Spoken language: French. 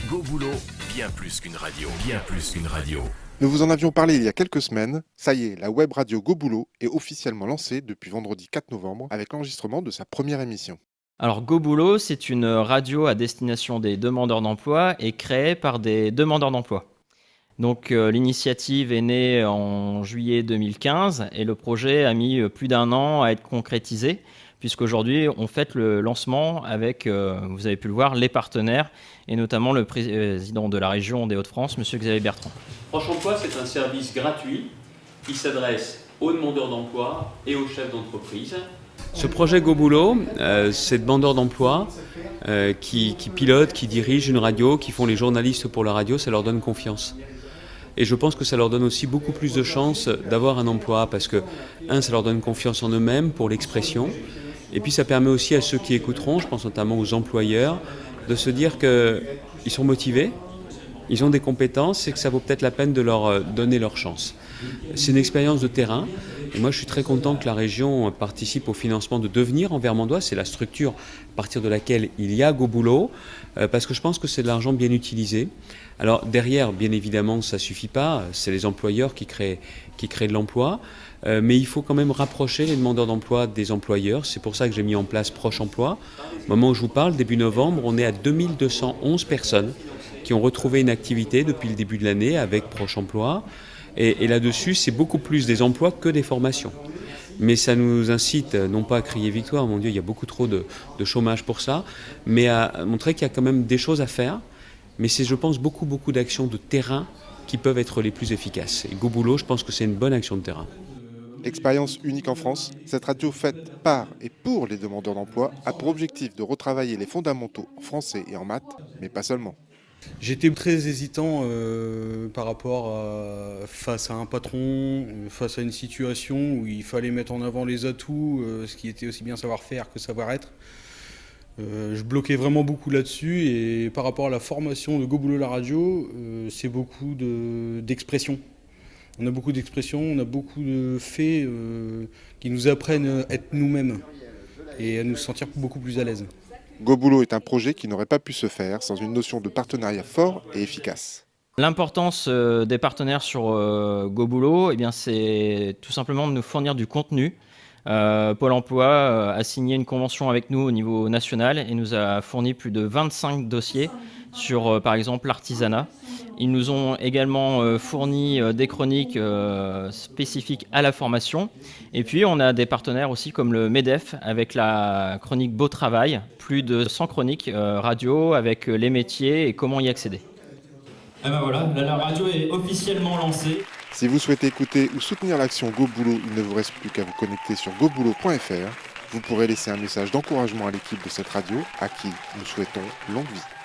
Go Boulot, bien plus qu'une radio, bien plus qu'une radio. Nous vous en avions parlé il y a quelques semaines. Ça y est, la web radio Go Boulot est officiellement lancée depuis vendredi 4 novembre avec l'enregistrement de sa première émission. Alors Go Boulot, c'est une radio à destination des demandeurs d'emploi et créée par des demandeurs d'emploi. Donc l'initiative est née en juillet 2015 et le projet a mis plus d'un an à être concrétisé puisqu'aujourd'hui on fête le lancement avec, vous avez pu le voir, les partenaires et notamment le président de la région des Hauts-de-France, M. Xavier Bertrand. Proche Emploi, c'est un service gratuit qui s'adresse aux demandeurs d'emploi et aux chefs d'entreprise. Ce projet Go Boulot, c'est demandeurs d'emploi qui pilotent, qui dirigent une radio, qui font les journalistes pour la radio, ça leur donne confiance. Et je pense que ça leur donne aussi beaucoup plus de chances d'avoir un emploi parce que, ça leur donne confiance en eux-mêmes pour l'expression. Et puis ça permet aussi à ceux qui écouteront, je pense notamment aux employeurs, de se dire qu'ils sont motivés, ils ont des compétences et que ça vaut peut-être la peine de leur donner leur chance. C'est une expérience de terrain et moi je suis très content que la région participe au financement de Devenir en Vermandois. C'est la structure à partir de laquelle il y a Go Boulot parce que je pense que c'est de l'argent bien utilisé. Alors derrière, bien évidemment, ça ne suffit pas, c'est les employeurs qui créent de l'emploi, mais il faut quand même rapprocher les demandeurs d'emploi des employeurs. C'est pour ça que j'ai mis en place Proche Emploi. Au moment où je vous parle, début novembre, on est à 2211 personnes qui ont retrouvé une activité depuis le début de l'année avec Proche Emploi. Et là-dessus, c'est beaucoup plus des emplois que des formations. Mais ça nous incite non pas à crier victoire, mon Dieu, il y a beaucoup trop de chômage pour ça, mais à montrer qu'il y a quand même des choses à faire. Mais c'est, je pense, beaucoup d'actions de terrain qui peuvent être les plus efficaces. Et Go Boulot, je pense que c'est une bonne action de terrain. Expérience unique en France, cette radio faite par et pour les demandeurs d'emploi a pour objectif de retravailler les fondamentaux en français et en maths, mais pas seulement. J'étais très hésitant par rapport face à un patron, face à une situation où il fallait mettre en avant les atouts, ce qui était aussi bien savoir-faire que savoir-être. Je bloquais vraiment beaucoup là-dessus et par rapport à la formation de Go Boulot la radio, c'est beaucoup d'expressions. On a beaucoup d'expressions, on a beaucoup de faits qui nous apprennent à être nous-mêmes et à nous sentir beaucoup plus à l'aise. Go Boulot est un projet qui n'aurait pas pu se faire sans une notion de partenariat fort et efficace. L'importance des partenaires sur Go Boulot, c'est tout simplement de nous fournir du contenu. Pôle emploi a signé une convention avec nous au niveau national et nous a fourni plus de 25 dossiers sur, par exemple, l'artisanat. Ils nous ont également fourni des chroniques spécifiques à la formation. Et puis, on a des partenaires aussi comme le MEDEF avec la chronique Beau Travail, plus de 100 chroniques radio avec les métiers et comment y accéder. Et ben voilà, la radio est officiellement lancée. Si vous souhaitez écouter ou soutenir l'action Go Boulot, il ne vous reste plus qu'à vous connecter sur goboulot.fr. Vous pourrez laisser un message d'encouragement à l'équipe de cette radio, à qui nous souhaitons longue vie.